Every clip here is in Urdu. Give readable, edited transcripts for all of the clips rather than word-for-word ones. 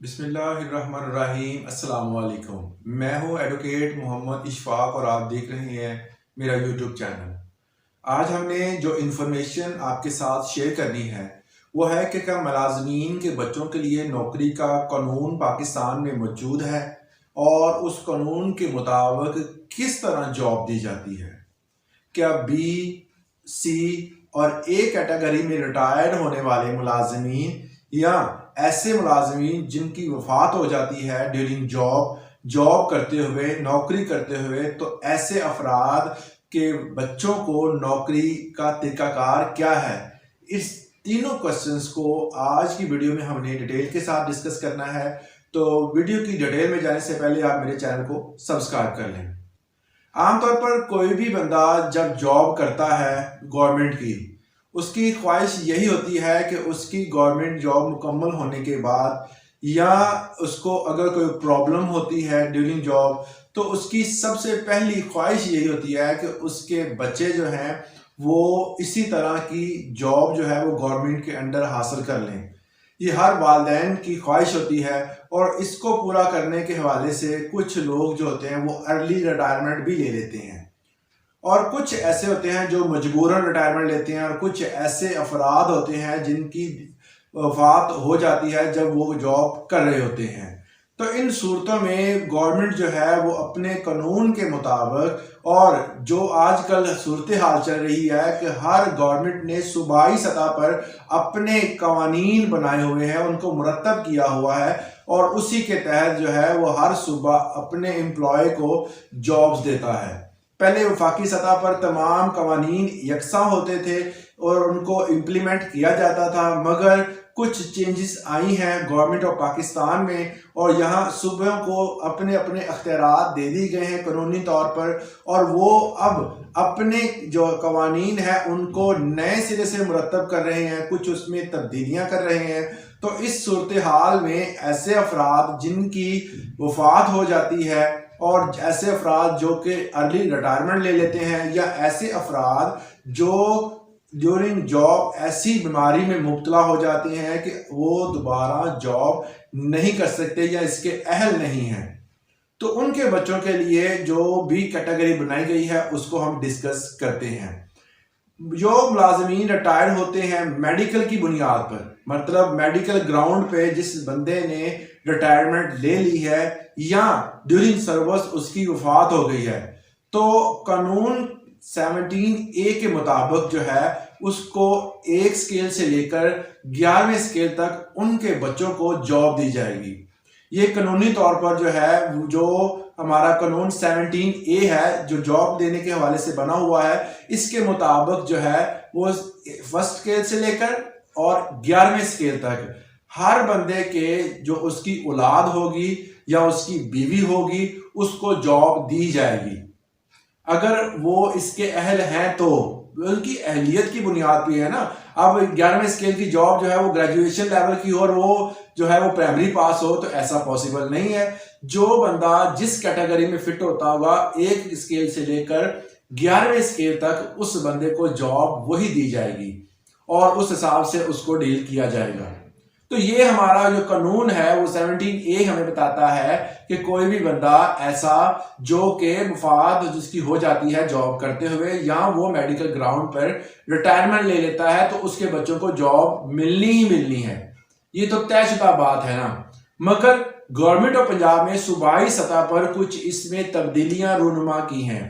بسم اللہ الرحمن الرحیم۔ السلام علیکم، میں ہوں ایڈوکیٹ محمد اشفاق اور آپ دیکھ رہے ہیں میرا یوٹیوب چینل۔ آج ہم نے جو انفارمیشن آپ کے ساتھ شیئر کرنی ہے وہ ہے کہ کیا ملازمین کے بچوں کے لیے نوکری کا قانون پاکستان میں موجود ہے اور اس قانون کے مطابق کس طرح جاب دی جاتی ہے۔ کیا بی، سی اور اے کیٹیگری میں ریٹائرڈ ہونے والے ملازمین یا ایسے ملازمین جن کی وفات ہو جاتی ہے ڈیورنگ جاب کرتے ہوئے، نوکری کرتے ہوئے، تو ایسے افراد کے بچوں کو نوکری کا طریقہ کار کیا ہے، اس تینوں کوسچنز کو آج کی ویڈیو میں ہم نے ڈیٹیل کے ساتھ ڈسکس کرنا ہے۔ تو ویڈیو کی ڈیٹیل میں جانے سے پہلے آپ میرے چینل کو سبسکرائب کر لیں۔ عام طور پر کوئی بھی بندہ جب جاب کرتا ہے گورنمنٹ کی، اس کی خواہش یہی ہوتی ہے کہ اس کی گورنمنٹ جاب مکمل ہونے کے بعد یا اس کو اگر کوئی پرابلم ہوتی ہے ڈیورنگ جاب تو اس کی سب سے پہلی خواہش یہی ہوتی ہے کہ اس کے بچے جو ہیں وہ اسی طرح کی جاب جو ہے وہ گورنمنٹ کے انڈر حاصل کر لیں۔ یہ ہر والدین کی خواہش ہوتی ہے اور اس کو پورا کرنے کے حوالے سے کچھ لوگ جو ہوتے ہیں وہ ارلی ریٹائرمنٹ بھی لے لیتے ہیں، اور کچھ ایسے ہوتے ہیں جو مجبوراً ریٹائرمنٹ لیتے ہیں، اور کچھ ایسے افراد ہوتے ہیں جن کی وفات ہو جاتی ہے جب وہ جاب کر رہے ہوتے ہیں۔ تو ان صورتوں میں گورنمنٹ جو ہے وہ اپنے قانون کے مطابق، اور جو آج کل صورتحال چل رہی ہے کہ ہر گورنمنٹ نے صوبائی سطح پر اپنے قوانین بنائے ہوئے ہیں، ان کو مرتب کیا ہوا ہے، اور اسی کے تحت جو ہے وہ ہر صوبہ اپنے امپلائی کو جابز دیتا ہے۔ پہلے وفاقی سطح پر تمام قوانین یکساں ہوتے تھے اور ان کو امپلیمنٹ کیا جاتا تھا، مگر کچھ چینجز آئی ہیں گورنمنٹ آف پاکستان میں، اور یہاں صوبوں کو اپنے اپنے اختیارات دے دی گئے ہیں قانونی طور پر، اور وہ اب اپنے جو قوانین ہیں ان کو نئے سرے سے مرتب کر رہے ہیں، کچھ اس میں تبدیلیاں کر رہے ہیں۔ تو اس صورتحال میں ایسے افراد جن کی وفات ہو جاتی ہے، اور ایسے افراد جو کہ ارلی ریٹائرمنٹ لے لیتے ہیں، یا ایسے افراد جو ڈیورنگ جاب ایسی بیماری میں مبتلا ہو جاتے ہیں کہ وہ دوبارہ جاب نہیں کر سکتے یا اس کے اہل نہیں ہیں، تو ان کے بچوں کے لیے جو بھی کیٹیگری بنائی گئی ہے اس کو ہم ڈسکس کرتے ہیں۔ جو ملازمین ریٹائرڈ ہوتے ہیں میڈیکل کی بنیاد پر، مطلب میڈیکل گراؤنڈ پہ جس بندے نے ریٹائرمنٹ لے لی ہے یا ڈیورنگ سروس اس کی وفات ہو گئی ہے، تو قانون 17A کے مطابق جو ہے اس کو 1 سکیل سے لے کر 11ویں سکیل تک ان کے بچوں کو جاب دی جائے گی۔ یہ قانونی طور پر جو ہے جو ہمارا قانون 17A ہے جو جاب دینے کے حوالے سے بنا ہوا ہے، اس کے مطابق جو ہے وہ 1 سکیل سے لے کر اور 11ویں سکیل تک ہر بندے کے جو اس کی اولاد ہوگی یا اس کی بیوی ہوگی اس کو جاب دی جائے گی، اگر وہ اس کے اہل ہیں تو ان کی اہلیت کی بنیاد پہ ہے نا۔ اب 11ویں سکیل کی جاب جو ہے وہ گریجویشن لیول کی ہو اور وہ جو ہے وہ پرائمری پاس ہو تو ایسا پاسبل نہیں ہے۔ جو بندہ جس کیٹیگری میں فٹ ہوتا ہوگا 1 سکیل سے لے کر 11ویں سکیل تک اس بندے کو جاب وہی دی جائے گی اور اس حساب سے اس کو ڈیل کیا جائے گا۔ تو یہ ہمارا جو قانون ہے وہ 17A ہمیں بتاتا ہے کہ کوئی بھی بندہ ایسا جو کہ وفات جس کی ہو جاتی ہے جاب کرتے ہوئے یا وہ میڈیکل گراؤنڈ پر ریٹائرمنٹ لے لیتا ہے تو اس کے بچوں کو جاب ملنی ہی ملنی ہے، یہ تو طے شدہ بات ہے نا۔ مگر گورنمنٹ آف پنجاب میں صوبائی سطح پر کچھ اس میں تبدیلیاں رونما کی ہیں۔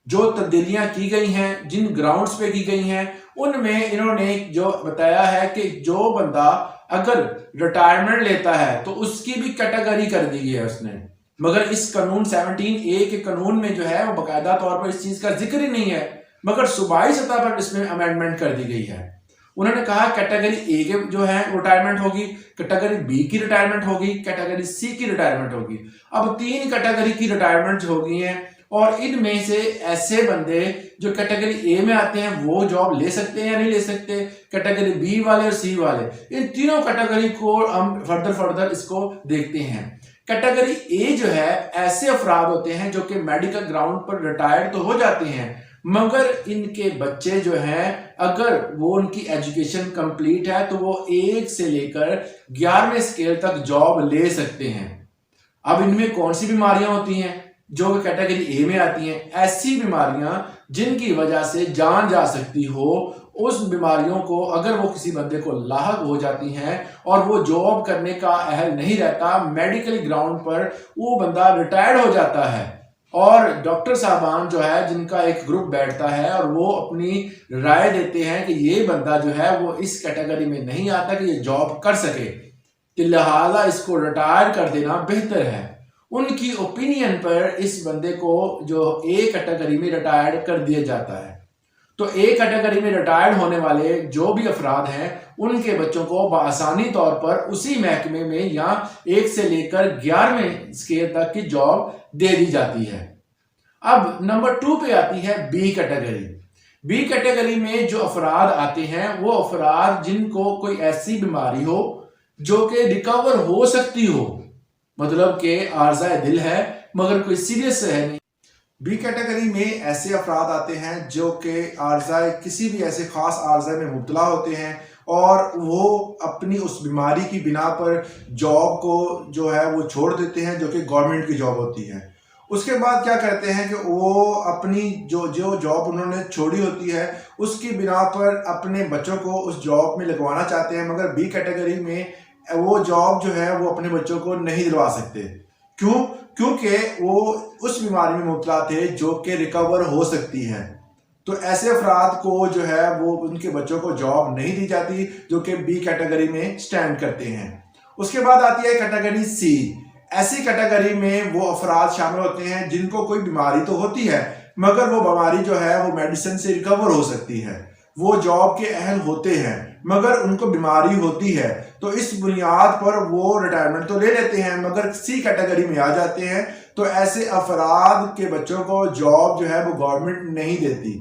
جو تبدیلیاں کی گئی ہیں جن گراؤنڈز پہ کی گئی ہیں ان میں انہوں نے جو بتایا ہے کہ جو بندہ اگر ریٹائرمنٹ لیتا ہے تو اس کی بھی کیٹیگری کر دی گئی ہے اس نے، مگر اس قانون 17A کے قانون میں جو ہے وہ باقاعدہ طور پر اس چیز کا ذکر ہی نہیں ہے، مگر صوبائی سطح پر اس میں امینڈمنٹ کر دی گئی ہے۔ انہوں نے کہا کیٹیگری A کے جو ہے ریٹائرمنٹ ہوگی، کیٹیگری B کی ریٹائرمنٹ ہوگی، کیٹیگری C کی ریٹائرمنٹ ہوگی۔ اب 3 کیٹیگری کی ریٹائرمنٹ ہو گئی ہیں، اور ان میں سے ایسے بندے جو کیٹیگری A میں آتے ہیں وہ جاب لے سکتے ہیں یا نہیں لے سکتے، کیٹیگری B والے اور C والے، ان تینوں کیٹیگری کو ہم فردر اس کو دیکھتے ہیں۔ کیٹیگری A جو ہے ایسے افراد ہوتے ہیں جو کہ میڈیکل گراؤنڈ پر ریٹائرڈ تو ہو جاتے ہیں مگر ان کے بچے جو ہیں اگر وہ ان کی ایجوکیشن کمپلیٹ ہے تو وہ 1 سے لے کر 11ویں اسکیل تک جاب لے سکتے ہیں۔ اب ان میں کون سی بیماریاں ہوتی ہیں جو کہ کیٹیگری اے میں آتی ہیں؟ ایسی بیماریاں جن کی وجہ سے جان جا سکتی ہو، اس بیماریوں کو اگر وہ کسی بندے کو لاحق ہو جاتی ہیں اور وہ جاب کرنے کا اہل نہیں رہتا، میڈیکل گراؤنڈ پر وہ بندہ ریٹائرڈ ہو جاتا ہے، اور ڈاکٹر صاحبان جو ہے جن کا ایک گروپ بیٹھتا ہے اور وہ اپنی رائے دیتے ہیں کہ یہ بندہ جو ہے وہ اس کیٹیگری میں نہیں آتا کہ یہ جاب کر سکے، کہ لہٰذا اس کو ریٹائر کر دینا بہتر ہے۔ ان کی اوپینین پر اس بندے کو جو اے کیٹیگری میں ریٹائرڈ کر دیا جاتا ہے۔ تو اے کیٹیگری میں ریٹائرڈ ہونے والے جو بھی افراد ہیں ان کے بچوں کو بآسانی طور پر اسی محکمے میں یا 1 سے لے کر 11ویں اسکیل تک کی جاب دے دی جاتی ہے۔ اب نمبر 2 پہ آتی ہے بی کیٹیگری۔ بی کیٹیگری میں جو افراد آتے ہیں وہ افراد جن کو کوئی ایسی بیماری ہو جو کہ ریکور ہو سکتی ہو، مطلب کہ عارضہ دل ہے مگر کوئی سیریس ہے نہیں۔ بی کیٹیگری میں ایسے افراد آتے ہیں جو کہ کسی بھی ایسے خاص عارضہ میں مبتلا ہوتے ہیں اور وہ اپنی اس بیماری کی بنا پر جاب کو جو ہے وہ چھوڑ دیتے ہیں جو کہ گورنمنٹ کی جاب ہوتی ہے۔ اس کے بعد کیا کرتے ہیں کہ وہ اپنی جو جاب انہوں نے چھوڑی ہوتی ہے اس کی بنا پر اپنے بچوں کو اس جاب میں لگوانا چاہتے ہیں، مگر بی کیٹیگری میں وہ جاب جو ہے وہ اپنے بچوں کو نہیں دلوا سکتے۔ کیونکہ وہ اس بیماری میں مبتلا تھے جو کہ ریکور ہو سکتی ہے۔ تو ایسے افراد کو جو ہے وہ ان کے بچوں کو جاب نہیں دی جاتی جو کہ بی کیٹیگری میں سٹینڈ کرتے ہیں۔ اس کے بعد آتی ہے کیٹیگری سی۔ ایسی کیٹیگری میں وہ افراد شامل ہوتے ہیں جن کو کوئی بیماری تو ہوتی ہے مگر وہ بیماری جو ہے وہ میڈیسن سے ریکور ہو سکتی ہے، وہ جاب کے اہل ہوتے ہیں مگر ان کو بیماری ہوتی ہے، تو اس بنیاد پر وہ ریٹائرمنٹ تو لے لیتے ہیں مگر سی کیٹیگری میں آ جاتے ہیں۔ تو ایسے افراد کے بچوں کو جاب جو ہے وہ گورنمنٹ نہیں دیتی،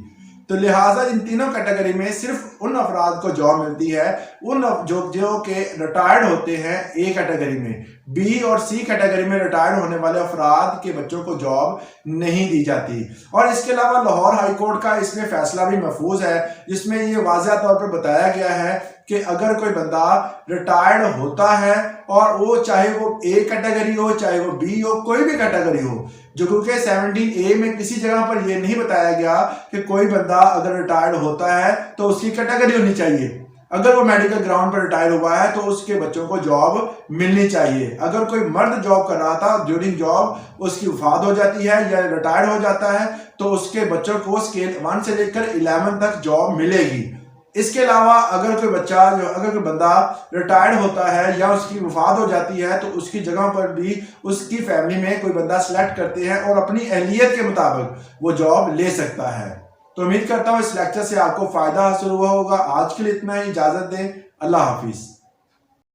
تو لہٰذا ان تینوں کیٹیگری میں صرف ان افراد کو جاب ملتی ہے ان جو کہ ریٹائرڈ ہوتے ہیں اے کیٹیگری میں۔ بی اور سی کیٹیگری میں ریٹائرڈ ہونے والے افراد کے بچوں کو جاب نہیں دی جاتی۔ اور اس کے علاوہ لاہور ہائی کورٹ کا اس میں فیصلہ بھی محفوظ ہے جس میں یہ واضح طور پر بتایا گیا ہے کہ اگر کوئی بندہ ریٹائرڈ ہوتا ہے اور وہ چاہے وہ اے کیٹیگری ہو چاہے وہ بی ہو، کوئی بھی کیٹیگری ہو، جو کیونکہ 17A میں کسی جگہ پر یہ نہیں بتایا گیا کہ کوئی بندہ اگر ریٹائرڈ ہوتا ہے تو اس کی کیٹیگری ہونی چاہیے۔ اگر وہ میڈیکل گراؤنڈ پر ریٹائر ہوا ہے تو اس کے بچوں کو جاب ملنی چاہیے۔ اگر کوئی مرد جاب کر رہا تھا ڈیورنگ جاب اس کی وفات ہو جاتی ہے یا ریٹائر ہو جاتا ہے تو اس کے بچوں کو اسکیل 1 سے لے کر 11 تک جاب ملے گی۔ اس کے علاوہ اگر کوئی بندہ ریٹائرڈ ہوتا ہے یا اس کی وفات ہو جاتی ہے تو اس کی جگہ پر بھی اس کی فیملی میں کوئی بندہ سلیکٹ کرتے ہیں اور اپنی اہلیت کے مطابق وہ جاب لے سکتا ہے۔ تو امید کرتا ہوں اس لیکچر سے آپ کو فائدہ حاصل ہوا ہوگا۔ آج کے لیے اتنا ہی، اجازت دیں، اللہ حافظ۔